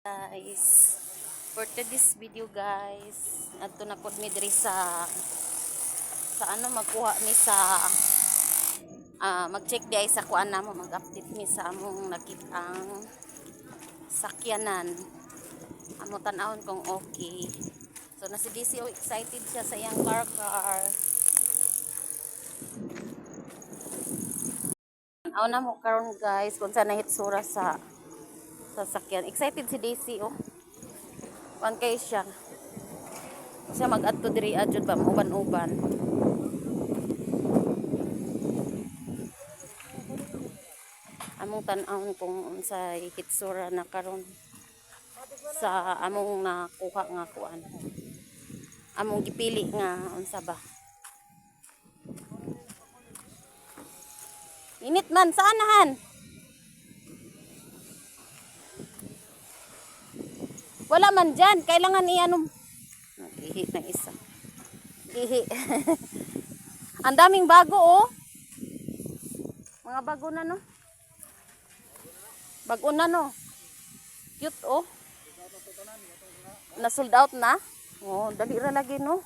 Guys, for today's video guys, adto na pod mi diri sa ano magkuha mi sa mag-check di ay sa kuan namo, mag-update mi sa among nakitang sakyanan. Amo tan-awon kung okay. So na si DC excited siya sa iyang car. Aw na mo karon guys kung saan nahitsura sa sasakyan. Excited si Daisy oh. Kuan kay siya. Siya mag-adto diri adjud ba uban-uban. Among tan-awon kung unsay hitsura na karon sa among nakuha nga kuan. Among gipili nga unsa ba. Init man sa anahan. Wala man dyan. Kailangan iyanom. Ihi na isa. Ihi. Ang daming bago oh. Mga bago na no. Bago na no. Cute oh. Na sold out na. Oh, dali ra lagi no.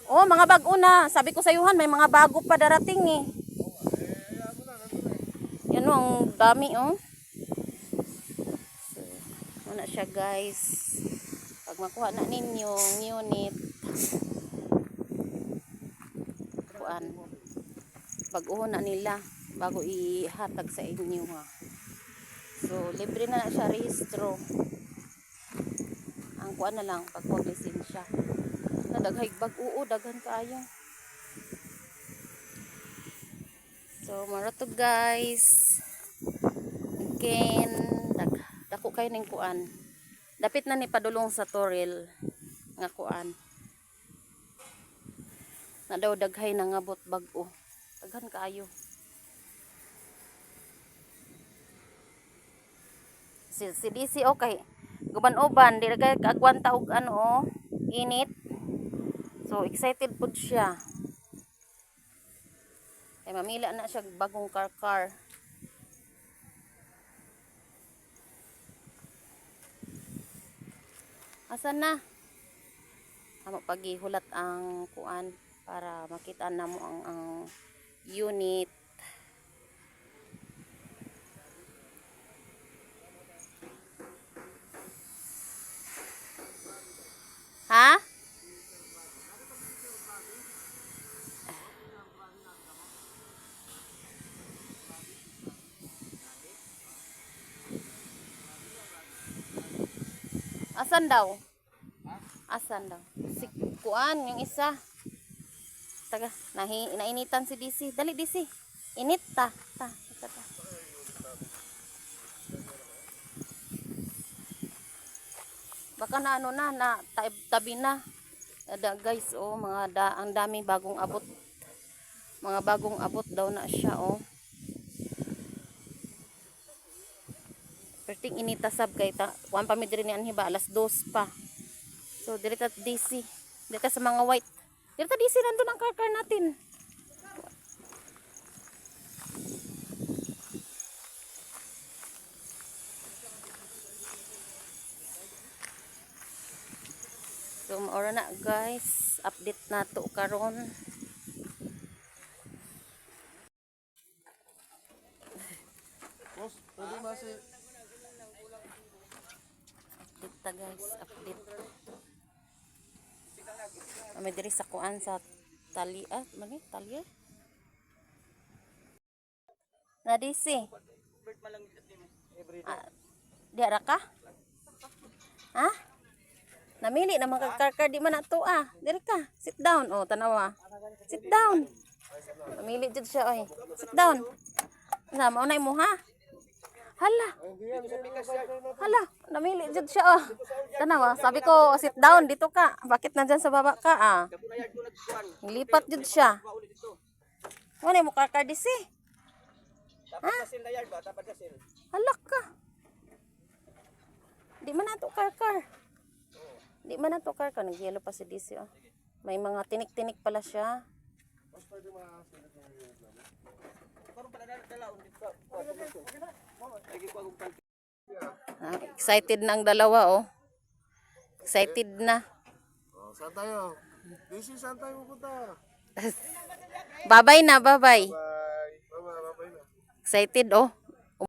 Oh, mga bago na. Sabi ko sa yuhan may mga bago pa darating eh. Yan oh, ang dami oh. Na siya guys, pag makuha na ninyong unit kuan pag-uhon na nila bago ihatag sa inyo ha. So libre na siya rehistro, ang kuan na lang pagkuha lisensya na daghay bag daghan kaayo. So mara to guys again dako kayo ning kuan. Dapit na ni padulong sa Toril nga kuan. Na daw daghay na ngabot bag-o. Daghan kaayo. Si DC okay. Guban-uban di kay kagwanta og ano oh, init. So excited pud siya. Kay mamila na siya bagong car. Asan na? Amo paghihulat ang kuan para makita na mo ang unit. Ha? Asan daw? Asan daw? Si kuan yung isa. Taga, nainitan si DC. Dali DC. Init ta. Ta. Baka na ano na tabi na. Ada guys oh, ang daming bagong abot. Mga bagong abot daw na siya oh. Perting inita sab kay ta kuan pa mi diri ni anhi ba alas 2 pa. So diri ta DC. Diri ta sa mga white. Diri ta DC nandun ang car natin. So maura na guys, update na to karon. Update ta guys, update. Kami diri sa kuan sa talia, talia. Na DC. Diara ka? Ha? Namili na mga car di man ato ah. Diri ka. Sit down. Oh, tanawa. Sit down. Namili jud siya oy. Sit down. Na mao nay mo ha. Hala. Hala, namili jud siya oh. Tanawa, sabi ko sit down dito ka. Bakit nandiyan sa baba ka ah? Lipat jud siya. Mo nay mo car DC. Ha? Hala ka. Di man ato car. Di man ato car ka, nagyelo pa si DC oh. May mga tinik-tinik pala siya. Excited na ang dalawa, oh. Excited na. Oh, saan tayo? Daisy, saan tayo pupunta? Babay na, babay. Bye. Bye-bye. Bye-bye na. Excited, oh.